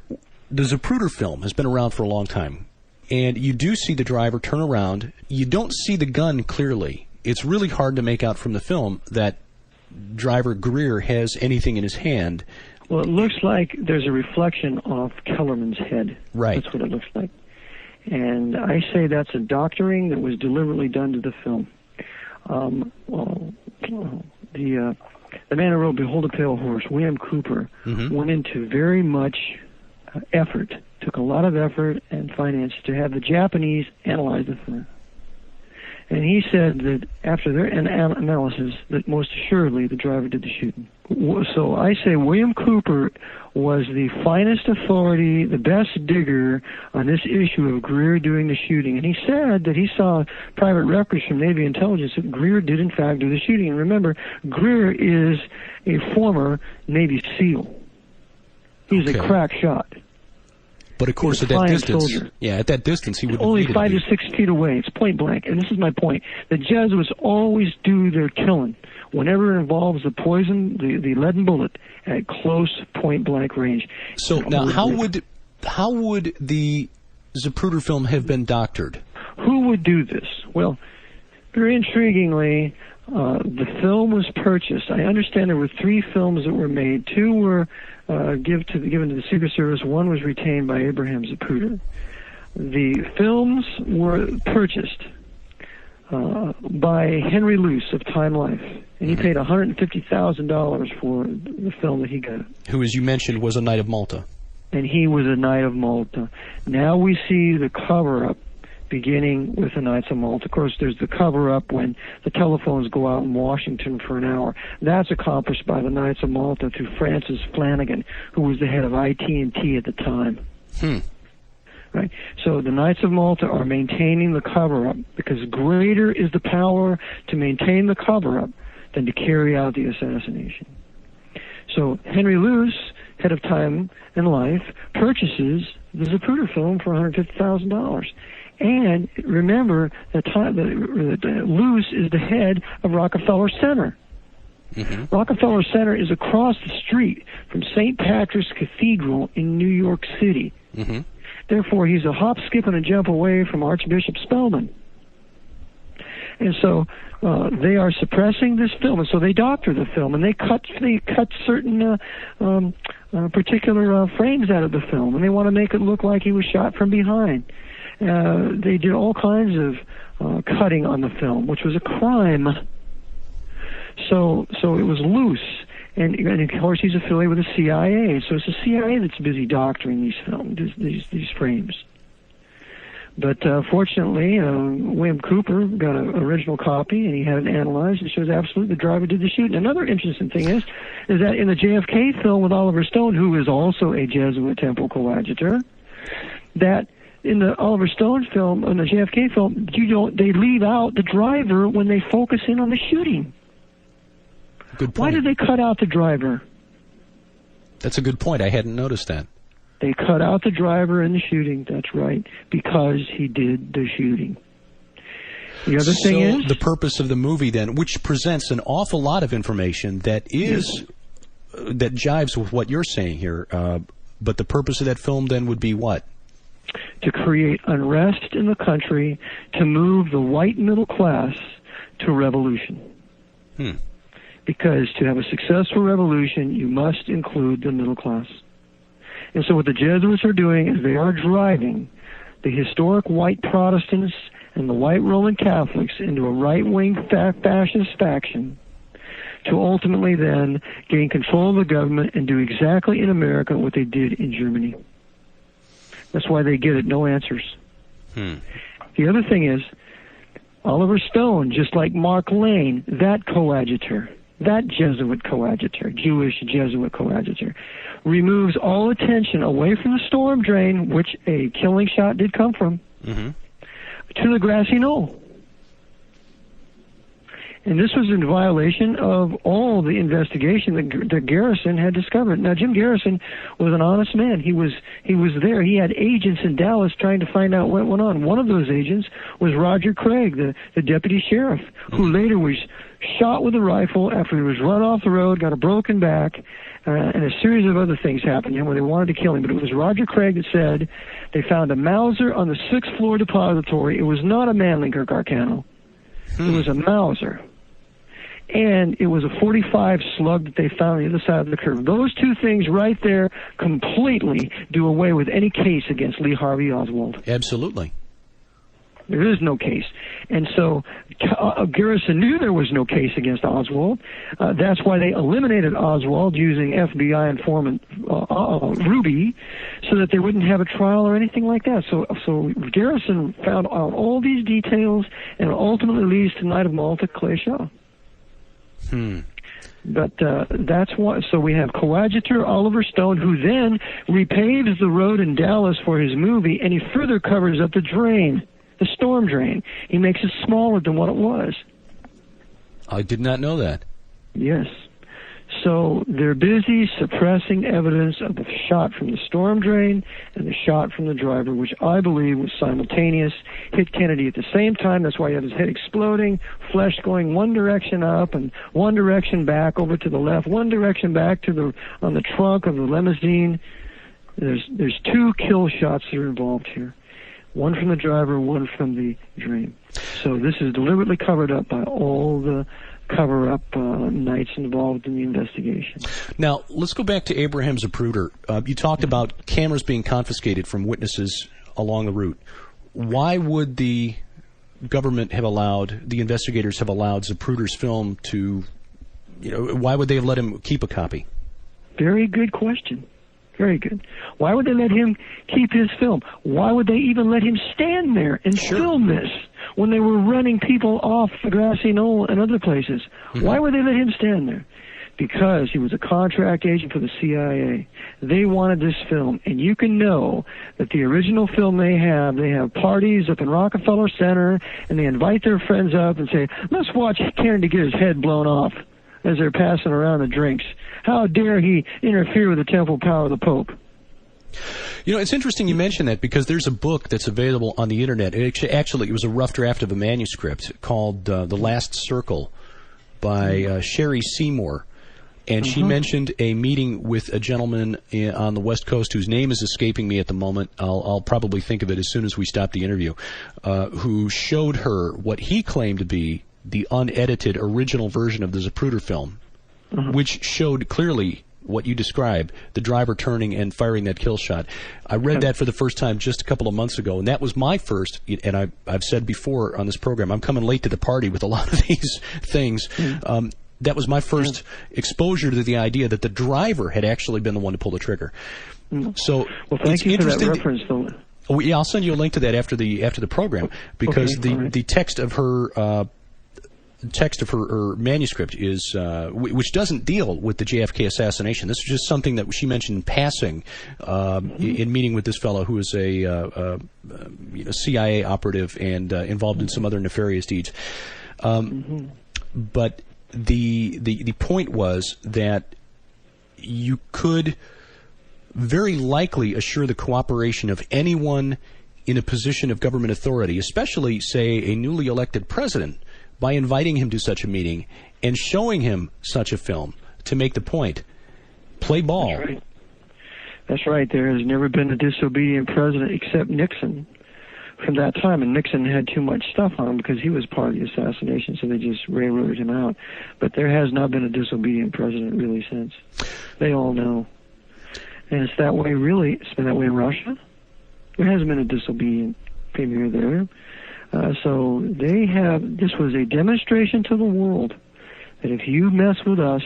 D: the Zapruder film has been around for a long time, and you do see the driver turn around. You don't see the gun clearly. It's really hard to make out from the film that driver Greer has anything in his hand.
C: Well, it looks like there's a reflection off Kellerman's head. Right. That's what it looks like. And I say that's a doctoring that was deliberately done to the film. The man who wrote Behold a Pale Horse, William Cooper, went into very much effort, took a lot of effort and finance to have the Japanese analyze the film. And he said that after their analysis, that most assuredly the driver did the shooting. So I say William Cooper was the finest authority, the best digger on this issue of Greer doing the shooting. And he said that he saw private records from Navy intelligence that Greer did in fact do the shooting. And remember, Greer is a former Navy SEAL. He's a crack shot.
D: But of course, at that distance, at that distance, he would
C: only 5 to 6 feet away. It's point blank, and this is my point. The Jesuits always do their killing whenever it involves the poison, the leaden bullet, at close point blank range.
D: So now, how would the Zapruder film have been doctored?
C: Who would do this? Well, very intriguingly, the film was purchased. I understand there were 3 films that were made. 2 were given to the Secret Service. 1 was retained by Abraham Zapruder. The films were purchased by Henry Luce of Time Life, and he paid $150,000 for the film that he got. Who, as you mentioned, was a Knight of Malta. And he was a Knight of Malta. Now we see the cover-up beginning with the Knights of Malta. Of course, there's the cover-up when the telephones go out in Washington for an hour. That's accomplished by the Knights of Malta through Francis Flanagan, who was the head of IT&T at the time. Right? So the Knights of Malta are maintaining the cover-up, because greater is the power to maintain the cover-up than to carry out the assassination. So Henry Luce, head of Time and Life, purchases the Zapruder film for $150,000. And remember that Luce is the head of Rockefeller Center. Rockefeller Center is across the street from St. Patrick's Cathedral in New York City. Therefore, he's a hop, skip, and a jump away from Archbishop Spellman. And so they are suppressing this film, and so they doctor the film, and they cut certain particular frames out of the film, and they want to make it look like he was shot from behind. They did all kinds of cutting on the film, which was a crime. So it was loose, and of course he's affiliated with the CIA. So it's the CIA that's busy doctoring these films, these frames. But fortunately, William Cooper got an original copy, and he had it analyzed. It shows absolutely the driver did the shooting. Another interesting thing is that in the JFK film with Oliver Stone, who is also a Jesuit temple coadjutor, that in the Oliver Stone film, in the JFK film, they leave out the driver when they focus in on the shooting.
D: Good point.
C: Why did they cut out the driver?
D: That's a good point. I hadn't noticed that.
C: They cut out the driver in the shooting, that's right, because he did the shooting. The other thing is...
D: the purpose of the movie, then, which presents an awful lot of information that is that jives with what you're saying here. But the purpose of that film then would be what?
C: To create unrest in the country, to move the white middle class to revolution. Because to have a successful revolution, you must include the middle class. And so what the Jesuits are doing is they are driving the historic white Protestants and the white Roman Catholics into a right-wing fascist faction to ultimately then gain control of the government and do exactly in America what they did in Germany. That's why they get it, no answers. The other thing is, Oliver Stone, just like Mark Lane, that coadjutor, that Jesuit coadjutor, Jewish Jesuit coadjutor, removes all attention away from the storm drain, which a killing shot did come from, to the grassy knoll. And this was in violation of all the investigation that Garrison had discovered. Now, Jim Garrison was an honest man. He was there. He had agents in Dallas trying to find out what went on. One of those agents was Roger Craig, the deputy sheriff, who later was shot with a rifle after he was run off the road, got a broken back, and a series of other things happened where they wanted to kill him. But it was Roger Craig that said they found a Mauser on the 6th floor depository. It was not a Mannlicher Garcano. It was a Mauser. And it was a .45 slug that they found on the other side of the curve. Those two things right there completely do away with any case against Lee Harvey Oswald.
D: Absolutely.
C: There is no case. And so Garrison knew there was no case against Oswald. That's why they eliminated Oswald using FBI informant Ruby so that they wouldn't have a trial or anything like that. So Garrison found out all these details, and ultimately leads to Knight of Malta, Clay Shaw. But that's why. So we have coadjutor Oliver Stone, who then repaves the road in Dallas for his movie, and he further covers up the drain, the storm drain. He makes it smaller than what it was.
D: I did not know that.
C: Yes. So they're busy suppressing evidence of the shot from the storm drain and the shot from the driver, which I believe was simultaneous, hit Kennedy at the same time. That's why you have his head exploding, flesh going one direction up and one direction back over to the left, one direction back to on the trunk of the limousine. There's two kill shots that are involved here. One from the driver, one from the drain. So this is deliberately covered up by all the cover-up knights involved in the investigation.
D: Now, let's go back to Abraham Zapruder. You talked about cameras being confiscated from witnesses along the route. Why would the government have allowed, the investigators have allowed Zapruder's film to, why would they have let him keep a copy?
C: Very good question. Very good. Why would they let him keep his film? Why would they even let him stand there and film this when they were running people off the grassy knoll and other places? Why would they let him stand there? Because he was a contract agent for the CIA. They wanted this film, and you can know that the original film they have parties up in Rockefeller Center, and they invite their friends up and say, let's watch Kennedy get his head blown off as they're passing around the drinks. How dare he interfere with the temple power of the Pope?
D: It's interesting you mention that, because there's a book that's available on the Internet. Actually, it was a rough draft of a manuscript called The Last Circle by Sherry Seymour. And she mentioned a meeting with a gentleman on the West Coast whose name is escaping me at the moment. I'll probably think of it as soon as we stop the interview, who showed her what he claimed to be the unedited original version of the Zapruder film, which showed clearly what you described, the driver turning and firing that kill shot. I read that for the first time just a couple of months ago, and that was my first, and I've said before on this program, I'm coming late to the party with a lot of these things. That was my first exposure to the idea that the driver had actually been the one to pull the trigger. So,
C: well, thank you for that reference, though.
D: Oh, yeah, I'll send you a link to that after the program, because the text of her manuscript is which doesn't deal with the JFK assassination. This is just something that she mentioned in passing in meeting with this fellow who is a CIA operative and involved in some other nefarious deeds. But the point was that you could very likely assure the cooperation of anyone in a position of government authority, especially, say, a newly elected president, by inviting him to such a meeting and showing him such a film to make the point. Play ball.
C: That's right. That's right. There has never been a disobedient president except Nixon from that time, and Nixon had too much stuff on him because he was part of the assassination, so they just railroaded him out. But there has not been a disobedient president really since. They all know. And it's that way, really. It's been that way in Russia. There hasn't been a disobedient premier there. So this was a demonstration to the world that if you mess with us,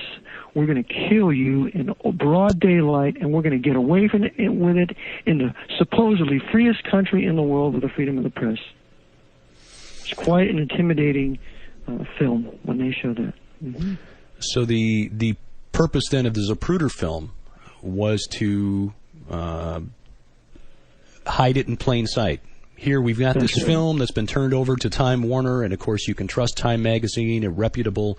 C: we're going to kill you in broad daylight, and we're going to get away with it in the supposedly freest country in the world with the freedom of the press. It's quite an intimidating film when they show that. Mm-hmm.
D: So the purpose then of the Zapruder film was to hide it in plain sight. Here we've got this film that's been turned over to Time Warner, and of course you can trust Time Magazine, a reputable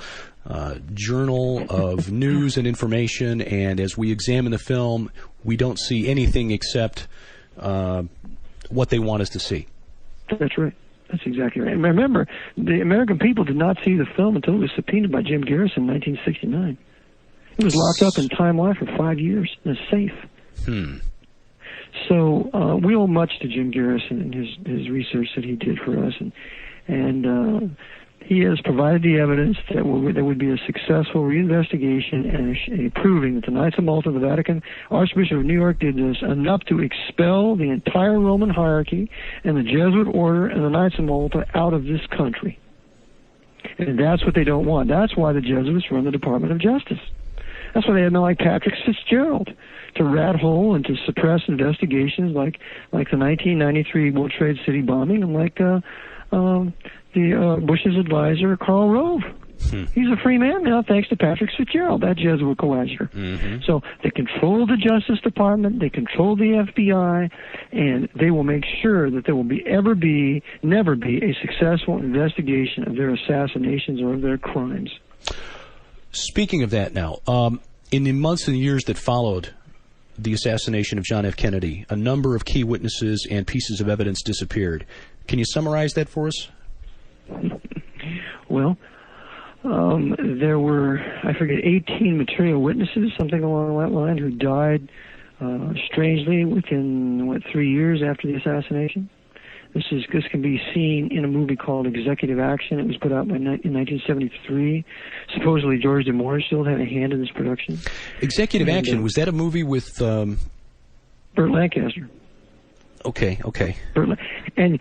D: journal of news and information, and as we examine the film, we don't see anything except what they want us to see.
C: That's right. That's exactly right. And remember, the American people did not see the film until it was subpoenaed by Jim Garrison in 1969. It was locked up in Time Life for 5 years in a safe. So we owe much to Jim Garrison and his research that he did for us, and he has provided the evidence that there would be a successful reinvestigation and proving that the Knights of Malta, the Vatican, Archbishop of New York did this enough to expel the entire Roman hierarchy and the Jesuit order and the Knights of Malta out of this country. And that's what they don't want. That's why the Jesuits run the Department of Justice. That's why they had men like Patrick Fitzgerald to rat hole and to suppress investigations like the 1993 World Trade City bombing, and like Bush's advisor Karl Rove. He's a free man now thanks to Patrick Fitzgerald, that Jesuit coadjutor. So they control the Justice Department, they control the FBI, and they will make sure that there will never be a successful investigation of their assassinations or of their crimes.
D: Speaking of that now, in the months and years that followed the assassination of John F. Kennedy, a number of key witnesses and pieces of evidence disappeared. Can you summarize that for us?
C: Well, there were, 18 material witnesses, something along that line, who died strangely within, 3 years after the assassination. This can be seen in a movie called Executive Action. It was put out in 1973. Supposedly George de Mohrenschildt had a hand in this production.
D: Executive Action, was that a movie with
C: Burt Lancaster?
D: Okay.
C: And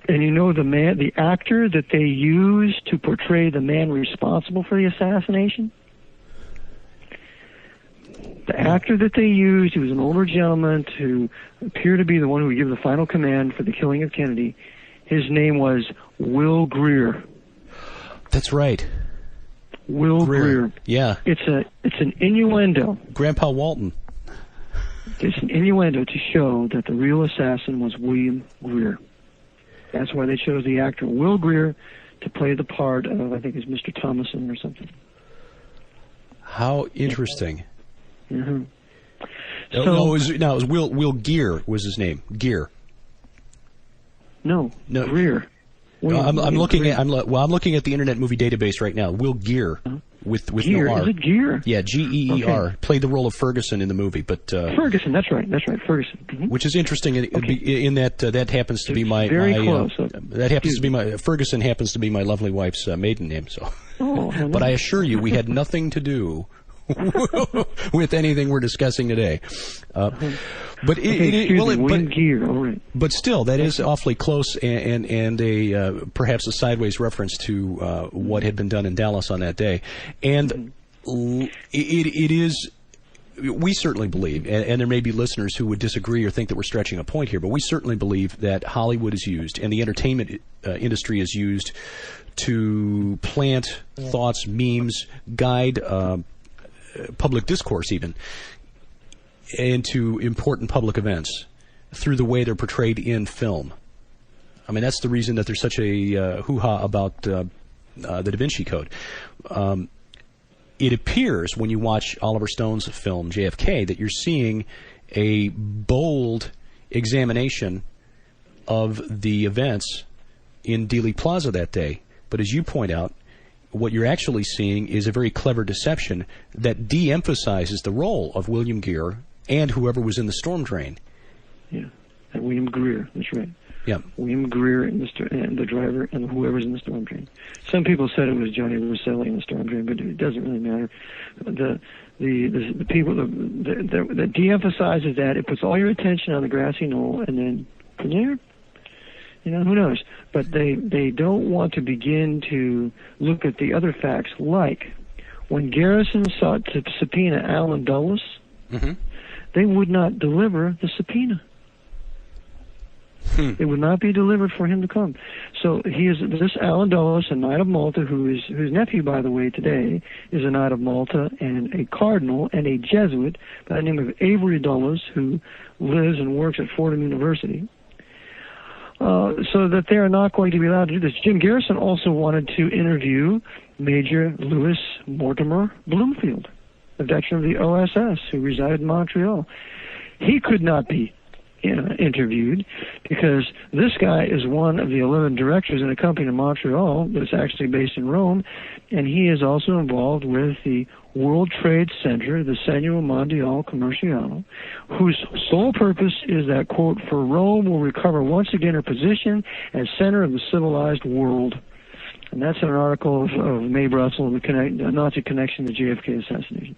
C: you know the actor that they used to portray the man responsible for the assassination? The actor that they used, he was an older gentleman who appeared to be the one who would give the final command for the killing of Kennedy. His name was Will Greer.
D: That's right.
C: Will Greer.
D: Yeah.
C: It's an innuendo.
D: Grandpa Walton.
C: It's an innuendo to show that the real assassin was William Greer. That's why they chose the actor Will Greer to play the part of, I think it's Mr. Thomason or something.
D: How interesting.
C: Mm-hmm.
D: It was Will Geer was his name. Geer.
C: No. Greer.
D: I'm looking at the Internet Movie Database right now. Will Geer with
C: Geer.
D: no R.
C: Is it Geer?
D: Yeah, Geer.
C: Okay.
D: Played the role of Ferguson in the movie, but
C: Ferguson. That's right. Ferguson. Mm-hmm.
D: Which is interesting in that that happens to be my
C: very close.
D: That happens to be my Ferguson happens to be my lovely wife's maiden name. So, but I assure you, we had nothing to do with anything we're discussing today. But
C: Geer. All right.
D: But still, that is awfully close, and a perhaps a sideways reference to what had been done in Dallas on that day. And it is. We certainly believe, and there may be listeners who would disagree or think that we're stretching a point here, but we certainly believe that Hollywood is used and the entertainment industry is used to plant thoughts, memes, guide public discourse even into important public events through the way they're portrayed in film. I mean, that's the reason that there's such a hoo-ha about the Da Vinci Code. It appears when you watch Oliver Stone's film JFK that you're seeing a bold examination of the events in Dealey Plaza that day. But as you point out, what you're actually seeing is a very clever deception that de-emphasizes the role of William Gere and whoever was in the storm drain.
C: Yeah, and William Greer, that's right.
D: Yeah.
C: William Greer and the driver and whoever's in the storm drain. Some people said it was Johnny Rosselli in the storm drain, but it doesn't really matter. The people that de-emphasizes that, it puts all your attention on the grassy knoll, and then from there, who knows? But they don't want to begin to look at the other facts, like when Garrison sought to subpoena Alan Dulles, they would not deliver the subpoena. It would not be delivered for him to come. So he is this Alan Dulles, a Knight of Malta, whose nephew, by the way, today is a Knight of Malta and a Cardinal and a Jesuit by the name of Avery Dulles, who lives and works at Fordham University. So that they are not going to be allowed to do this. Jim Garrison also wanted to interview Major Louis Mortimer Bloomfield, a veteran of the OSS who resided in Montreal. He could not be interviewed because this guy is one of the 11 directors in a company in Montreal that's actually based in Rome, and he is also involved with the World Trade Center, the Centro Mondiale Commerciale, whose sole purpose is that, quote, for Rome will recover once again her position as center of the civilized world. And that's an article of Mae Brussel, the Nazi connection to the JFK assassination.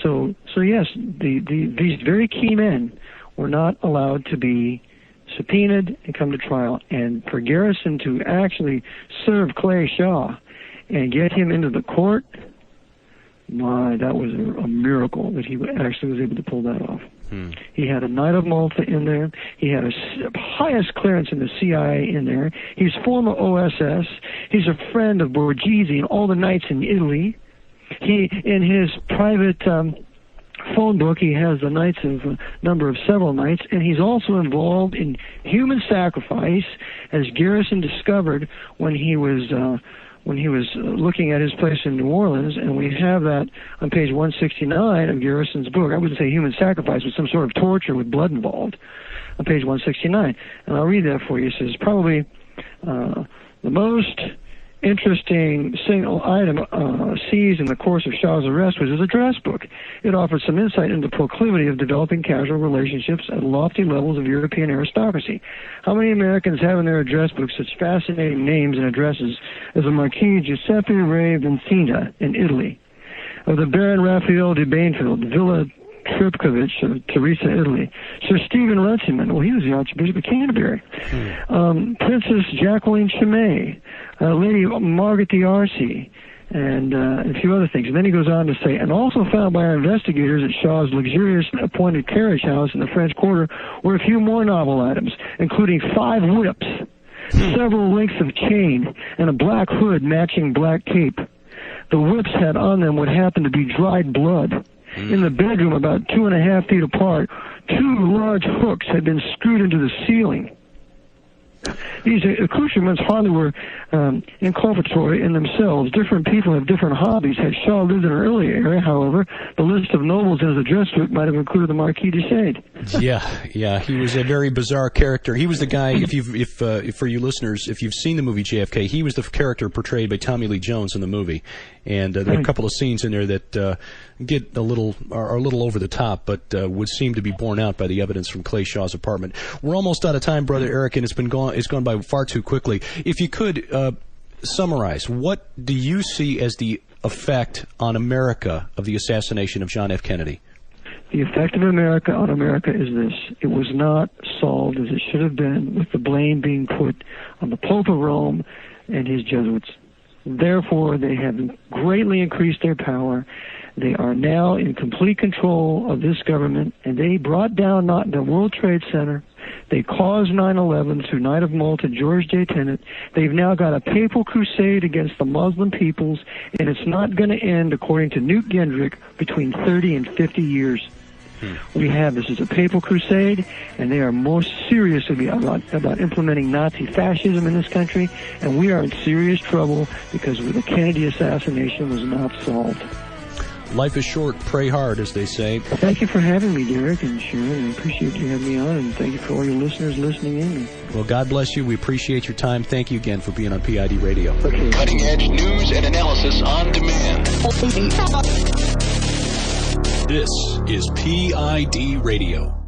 C: So yes, these very key men were not allowed to be subpoenaed and come to trial. And for Garrison to actually serve Clay Shaw and get him into the court, that was a miracle that he actually was able to pull that off. He had a Knight of Malta in there. He had a highest clearance in the CIA in there. He's former OSS. He's a friend of Borghese and all the knights in Italy. He, in his private phone book, he has the knights of number of several knights, and he's also involved in human sacrifice, as Garrison discovered when he was looking at his place in New Orleans, and we have that on page 169 of Garrison's book. I wouldn't say human sacrifice, but some sort of torture with blood involved on page 169. And I'll read that for you. It says, probably the most interesting single item seized in the course of Shaw's arrest was his address book. It offered some insight into the proclivity of developing casual relationships at lofty levels of European aristocracy. How many Americans have in their address books such fascinating names and addresses as the Marquis Giuseppe Re Vincita in Italy, of the Baron Raphael de Bainfield, Villa Tripkovich of Teresa, Italy, Sir Stephen Runciman, well, he was the Archbishop of Canterbury, Princess Jacqueline Chimay, Lady Margaret d'Arcy, and a few other things. And then he goes on to say, and also found by our investigators at Shaw's luxurious appointed carriage house in the French Quarter were a few more novel items, including 5 whips, several lengths of chain, and a black hood matching black cape. The whips had on them what happened to be dried blood. In the bedroom, about 2.5 feet apart, 2 large hooks had been screwed into the ceiling. These accoutrements hardly were inculpatory in themselves. Different people have different hobbies. Had Shaw lived in an earlier era, however, the list of nobles in his address book might have included the Marquis de Sade. Yeah, he was a very bizarre character. He was the guy, if for you listeners, if you've seen the movie JFK, he was the character portrayed by Tommy Lee Jones in the movie. And there are a couple of scenes in there that are a little over the top, but would seem to be borne out by the evidence from Clay Shaw's apartment. We're almost out of time, Brother Eric, and it's gone by far too quickly. If you could summarize, what do you see as the effect on America of the assassination of John F. Kennedy? The effect of America on America is this. It was not solved as it should have been, with the blame being put on the Pope of Rome and his Jesuits. Therefore, they have greatly increased their power. They are now in complete control of this government, and they brought down the World Trade Center. They caused 9/11 through Knight of Malta, George J. Tenet. They've now got a papal crusade against the Muslim peoples, and it's not going to end, according to Newt Gingrich, between 30 and 50 years. This is a papal crusade, and they are most serious about implementing Nazi fascism in this country, and we are in serious trouble because the Kennedy assassination was not solved.
D: life is short, pray hard, as they say.
C: Thank you for having me, Derek and Sharon. I appreciate you having me on, and thank you for all your listeners listening in.
D: Well, God bless you. We appreciate your time. Thank you again for being on PID Radio.
C: Okay.
B: Cutting edge news and analysis on demand.
D: This is PID Radio.